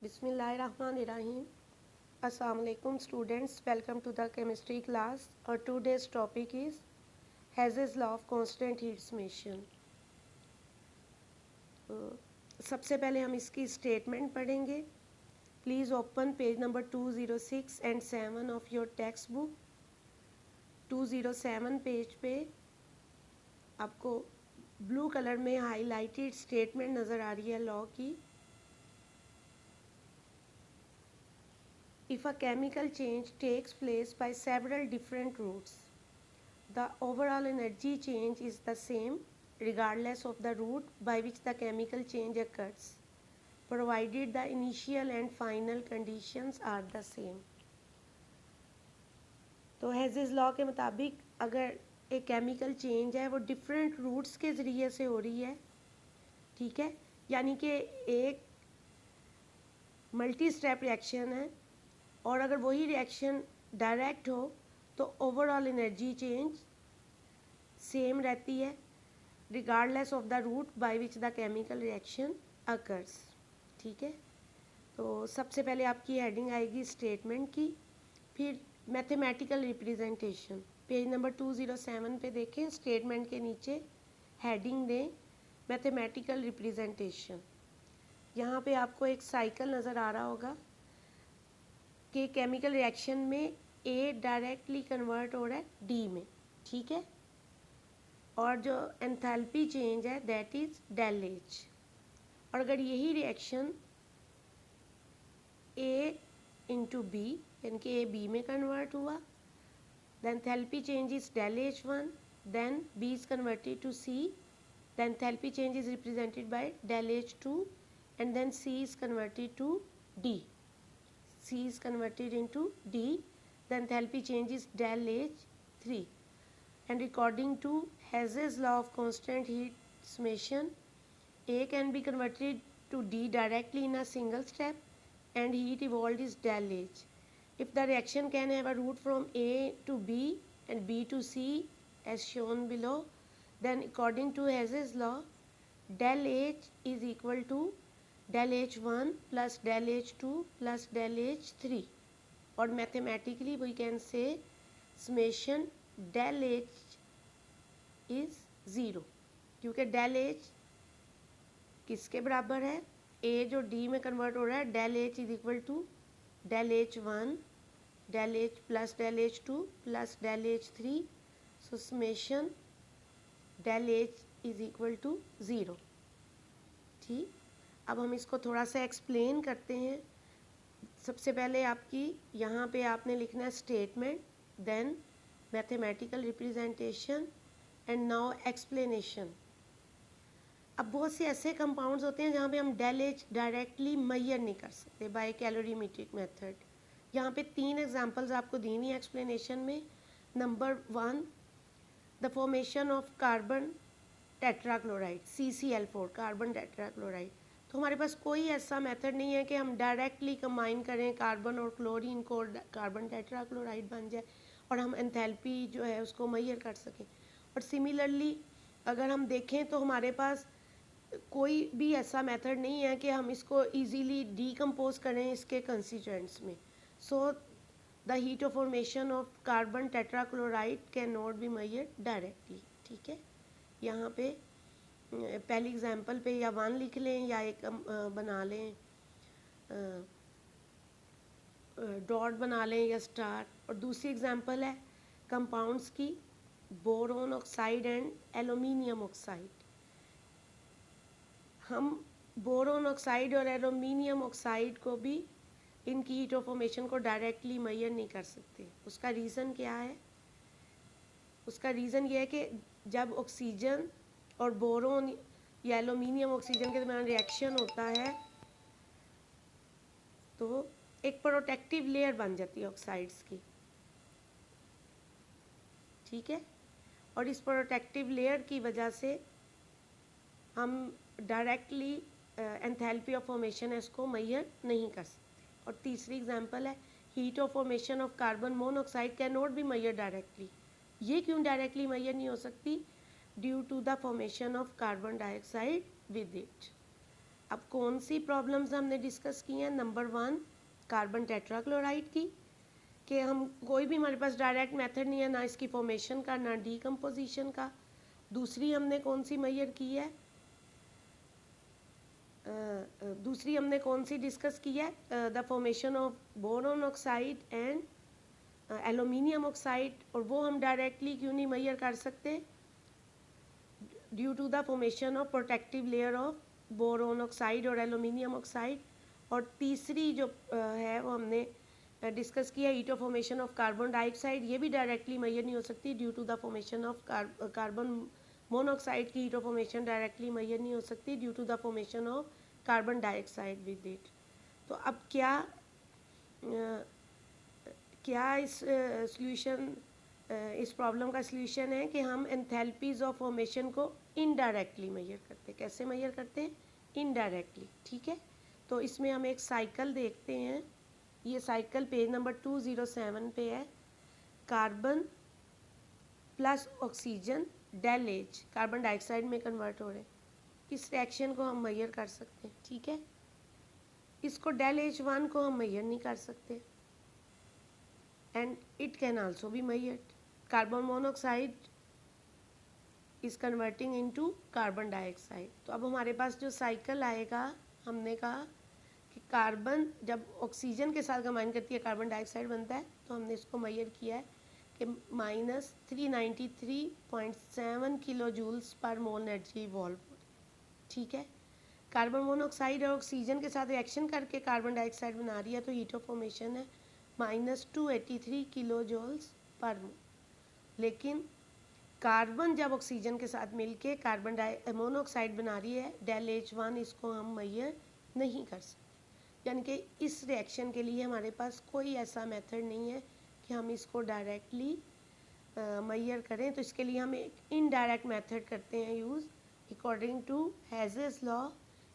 Bismillahirrahmanirrahim. Assalamu alaikum students. Welcome to the chemistry class. Our today's topic is Haze's law of constant heat summation. सबसे पहले हम इसकी statement पढ़ेंगे. Please open page number 206 and 7 of your text book. 207 page पे आपको blue colour में highlighted statement नज़र आ रही है लॉ की. If a chemical change takes place by several different routes, the overall energy change is the same regardless of the route by which the chemical change occurs, provided the initial and final conditions are the same. तो हेज़ेस law के मुताबिक अगर एक chemical change है वो different roots के ज़रिए से हो रही है, ठीक है, यानी कि एक मल्टी स्टेप रिएक्शन है और अगर वही रिएक्शन डायरेक्ट हो तो ओवरऑल एनर्जी चेंज सेम रहती है regardless of the route by which the chemical reaction occurs. ठीक है, तो सबसे पहले आपकी हेडिंग आएगी स्टेटमेंट की, फिर मैथमेटिकल रिप्रेजेंटेशन. पेज नंबर 207 पे देखें, स्टेटमेंट के नीचे हेडिंग दें मैथमेटिकल रिप्रेजेंटेशन. यहाँ पे आपको एक साइकिल नज़र आ रहा होगा कि केमिकल रिएक्शन में ए डायरेक्टली कन्वर्ट हो रहा है डी में, ठीक है, और जो एंथैल्पी चेंज है दैट इज डेल एच. और अगर यही रिएक्शन ए इंटू बी यानी कि ए बी में कन्वर्ट हुआ, the enthalpy change is del H one, then B is converted to C, the enthalpy change is represented by del H two, and then C is converted to D. C is converted into D, the enthalpy change is del H3. And according to Haze's law of constant heat summation, A can be converted to D directly in a single step and heat evolved is del H. If the reaction can have a route from A to B and B to C as shown below, then according to Haze's law, del H is equal to del H1 plus del H2 plus del H3, और mathematically we can say summation del H is zero, क्योंकि del H किसके बराबर है, A जो D में convert हो रहा है, del H is equal to del H1 del H plus del H2 plus del H3, so summation del H is equal to zero. ठीक, अब हम इसको थोड़ा सा एक्सप्लेन करते हैं. सबसे पहले आपकी यहाँ पे आपने लिखना है statement, then mathematical representation and now explanation. अब बहुत से ऐसे कंपाउंड्स होते हैं जहाँ पे हम डेल एच डायरेक्टली मेजर नहीं कर सकते बाय कैलोरीमेट्रिक मेथड. यहाँ पे 3 एग्जांपल्स आपको दी हुई हैं एक्सप्लेनेशन में. Number 1, the formation of carbon tetrachloride CCl4, carbon tetrachloride. तो हमारे पास कोई ऐसा मेथड नहीं है कि हम डायरेक्टली कंबाइन करें कार्बन और क्लोरीन को, कार्बन टेट्राक्लोराइड बन जाए और हम एंथैल्पी जो है उसको मेजर कर सकें. और सिमिलरली अगर हम देखें तो हमारे पास कोई भी ऐसा मेथड नहीं है कि हम इसको इजीली डीकम्पोज करें इसके कंस्टिट्यूएंट्स में. So the heat of formation of carbon tetrachloride can not be measured directly. ठीक है, यहाँ पे पहली एग्जांपल पे या 1 लिख लें या एक बना लें, डॉट बना लें या स्टार. और दूसरी एग्जांपल है कंपाउंड्स की, boron oxide and aluminium oxide. हम बोरोन ऑक्साइड और एल्यूमिनियम ऑक्साइड को भी इनकी हीट ऑफ फॉर्मेशन को डायरेक्टली मेजर नहीं कर सकते. उसका रीज़न क्या है? उसका रीज़न ये है कि जब ऑक्सीजन और बोरोन या एल्यूमिनियम ऑक्सीजन के दरमियान रिएक्शन होता है तो एक प्रोटेक्टिव लेयर बन जाती है ऑक्साइड्स की. ठीक है, और इस प्रोटेक्टिव लेयर की वजह से हम डायरेक्टली एंथैल्पी ऑफ फॉर्मेशन है इसको मेजर नहीं कर सकते. और तीसरी एग्जांपल है heat of formation of carbon monoxide can not be measure directly. ये क्यों डायरेक्टली मेजर नहीं हो सकती? Due to the formation of carbon dioxide with it. अब कौन सी प्रॉब्लम्स हमने डिस्कस की हैं? नंबर 1 कार्बन टेट्राक्लोराइड की, कि हम कोई भी हमारे पास डायरेक्ट मेथड नहीं है, ना इसकी फॉर्मेशन का ना डीकम्पोजिशन का। दूसरी हमने कौन सी मेजर की है? दूसरी हमने कौन सी डिस्कस की है? The formation of boron oxide and aluminium oxide, और वो हम डायरेक्टली क्यों नहीं मेजर कर सकते? Due to the formation of protective layer of boron oxide और एल्यूमिनियम ऑक्साइड। और तीसरी जो है वो हमने डिस्कस किया heat of formation of carbon dioxide, ये भी डायरेक्टली मेजर नहीं हो सकती due to the formation of carbon monoxide की heat of formation directly measure नहीं हो सकती due to the formation of carbon dioxide with it. तो अब क्या इस सॉल्यूशन इस प्रॉब्लम का सॉल्यूशन है कि हम एंथैल्पीज ऑफ फॉर्मेशन को इनडायरेक्टली मेजर करते हैं। कैसे मेजर करते हैं? इनडायरेक्टली। ठीक है, तो इसमें हम एक साइकिल देखते हैं। ये साइकिल पेज नंबर 207 पे है। Carbon plus oxygen del H carbon dioxide में कन्वर्ट हो रहे हैं। इस रिएक्शन को हम मेजर कर सकते हैं। ठीक है, इसको डेल H1 को हम मेजर नहीं कर सकते, and it can also be measured. Carbon monoxide is converting into carbon dioxide. तो अब हमारे पास जो साइकिल आएगा, हमने कहा कि कार्बन जब ऑक्सीजन के साथ कंबाइन करती है कार्बन डाइऑक्साइड बनता है, तो हमने इसको मेजर किया है कि -393.7 किलो जूल्स पर मोल एनर्जी इवॉल्व। ठीक है, कार्बन मोनोऑक्साइड और ऑक्सीजन के साथ रिएक्शन करके कार्बन डाइऑक्साइड बना रही है, तो हीट ऑफ फॉर्मेशन है -283 किलो जूल्स पर मोल। लेकिन कार्बन जब ऑक्सीजन के साथ मिलके कार्बन मोनोऑक्साइड बना रही है, डेल H1, इसको हम मेजर नहीं कर सकते। यानी कि इस रिएक्शन के लिए हमारे पास कोई ऐसा मेथड नहीं है कि हम इसको डायरेक्टली मेजर करें। तो इसके लिए हम एक इनडायरेक्ट मेथड करते हैं use. According to Hess's law,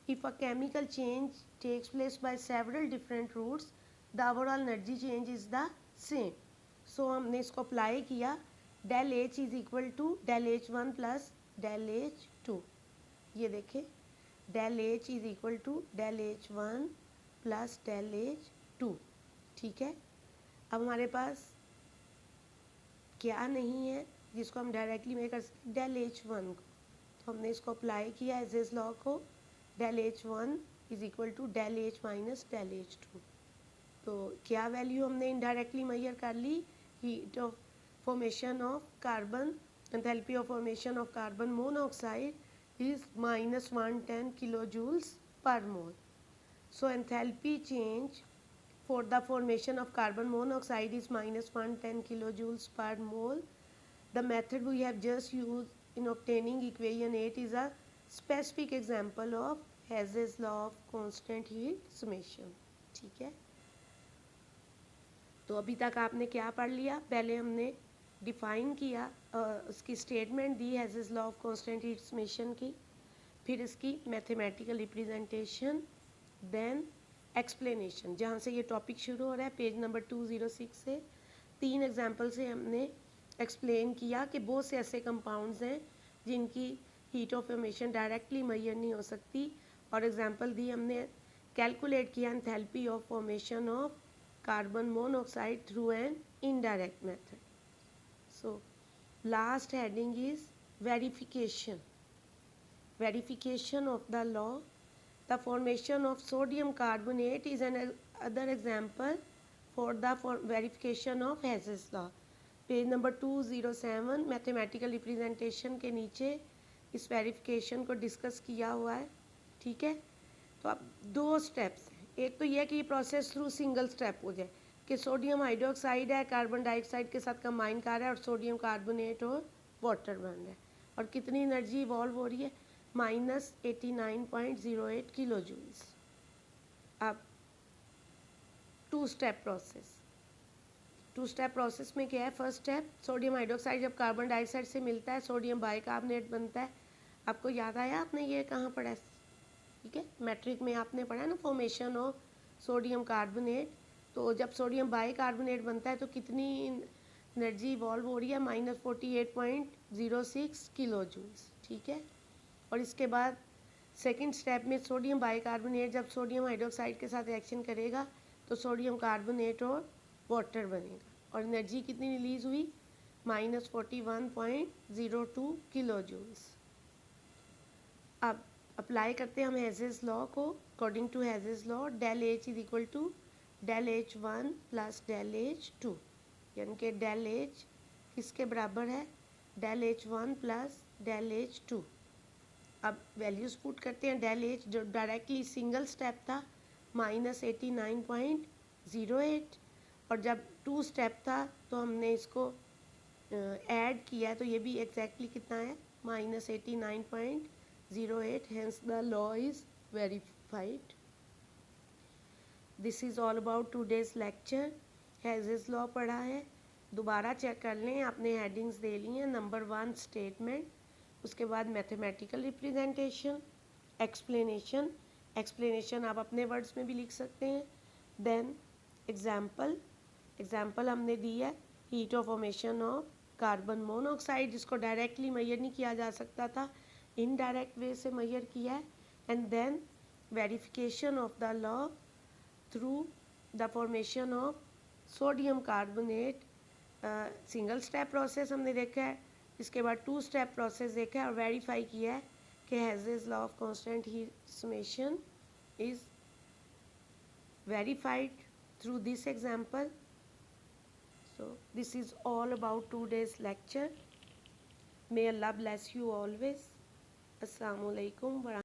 if a chemical change takes place by several different routes, the overall energy change is the same. So हमने इसको अप्लाई किया, del H is equal to del H1 plus del H2। ये देखें, del H is equal to del H1 plus del H2। ठीक है, अब हमारे पास क्या नहीं है जिसको हम डायरेक्टली मेजर कर सकते? डेल H1 को। तो हमने इसको अप्लाई किया हेजेस लॉ को, del H1 is equal to del H minus del H2। तो क्या वैल्यू हमने इनडायरेक्टली मेजर कर ली? Heat of formation of carbon, enthalpy of formation of carbon monoxide is -110 kilojoules per mole. So enthalpy change for the formation of carbon monoxide is -110 kilojoules per mole. The method we have just used in obtaining equation 8 is a specific example of Hess's law of constant heat summation. ठीक है, तो अभी तक आपने क्या पढ़ लिया? पहले हमने डिफ़ाइन किया, उसकी statement the hedges law of constant heat summation की, फिर इसकी मैथमेटिकल रिप्रेजेंटेशन, देन एक्सप्लेनेशन। जहाँ से ये टॉपिक शुरू हो रहा है पेज नंबर 206 से, 3 एग्जांपल से हमने एक्सप्लेन किया कि बहुत से ऐसे कंपाउंड्स हैं जिनकी heat of formation directly measure नहीं हो सकती, और एग्जांपल दी हमने, कैलकुलेट किया enthalpy of formation of carbon monoxide through an indirect method. So last heading is verification. Verification of the law. The formation of sodium carbonate is another example for the verification of Hess's law. Page number 207 mathematical representation के नीचे इस verification को discuss किया हुआ है। ठीक है, तो अब 2 स्टेप्स हैं। एक तो यह कि ये प्रोसेस थ्रू सिंगल स्टेप हो जाए कि सोडियम हाइड्रोक्साइड है, कार्बन डाइऑक्साइड के साथ कंबाइन कर रहा है और सोडियम कार्बोनेट और वाटर बन रहा है, और कितनी एनर्जी इवॉल्व हो रही है? -89.08 किलो जूल्स। अब 2 स्टेप प्रोसेस। 2 स्टेप प्रोसेस में क्या है? फर्स्ट स्टेप, सोडियम हाइड्रोक्साइड जब कार्बन डाइऑक्साइड से मिलता है सोडियम बाइकार्बोनेट बनता है। आपको याद आया? आपने ये कहाँ पढ़ा है? ठीक है, मैट्रिक में आपने पढ़ा ना, फॉर्मेशन ऑफ सोडियम कार्बोनेट। तो जब सोडियम बाइकार्बोनेट बनता है तो कितनी एनर्जी इवॉल्व हो रही है? -48.06 किलो जूल्स। ठीक है, और इसके बाद सेकंड स्टेप में सोडियम बाइकार्बोनेट जब सोडियम हाइड्रोक्साइड के साथ रिएक्शन करेगा तो सोडियम कार्बोनेट और वाटर बनेगा और एनर्जी कितनी रिलीज हुई -41.02 किलो जूल्स। अब अप्लाई करते हैं हम हेजेस लॉ को। According to Hess's law del H is equal to del H one plus del H two, यानी कि डेल एच किसके बराबर है del H one plus del H two. अब वैल्यूज़ पुट करते हैं। डेल एच जो डायरेक्टली सिंगल स्टेप था -89.08 और जब टू स्टेप था तो हमने इसको ऐड किया तो ये भी एग्जैक्टली कितना है -89.08, hence the law is verified. This is all about today's lecture. Hedges law पढ़ा है, दोबारा चेक कर लें, आपने हेडिंग्स दे ली हैं। नंबर 1 स्टेटमेंट, उसके बाद मैथमेटिकल रिप्रेजेंटेशन, एक्सप्लेनेशन। एक्सप्लेनेशन आप अपने वर्ड्स में भी लिख सकते हैं। देन एग्जाम्पल, एग्जाम्पल हमने दी है heat of formation of carbon monoxide, जिसको डायरेक्टली मेजर नहीं किया जा सकता था, इनडायरेक्ट वे से मेजर किया है। And then verification of the law through the formation of sodium carbonate. Single step process हमने देखा है, इसके बाद टू स्टेप प्रोसेस देखा है और वेरीफाई किया है कि hedges law of constant heat summation is verified through this example. So this is all about today's lecture. May Allah bless you always. Assalamu alaikum.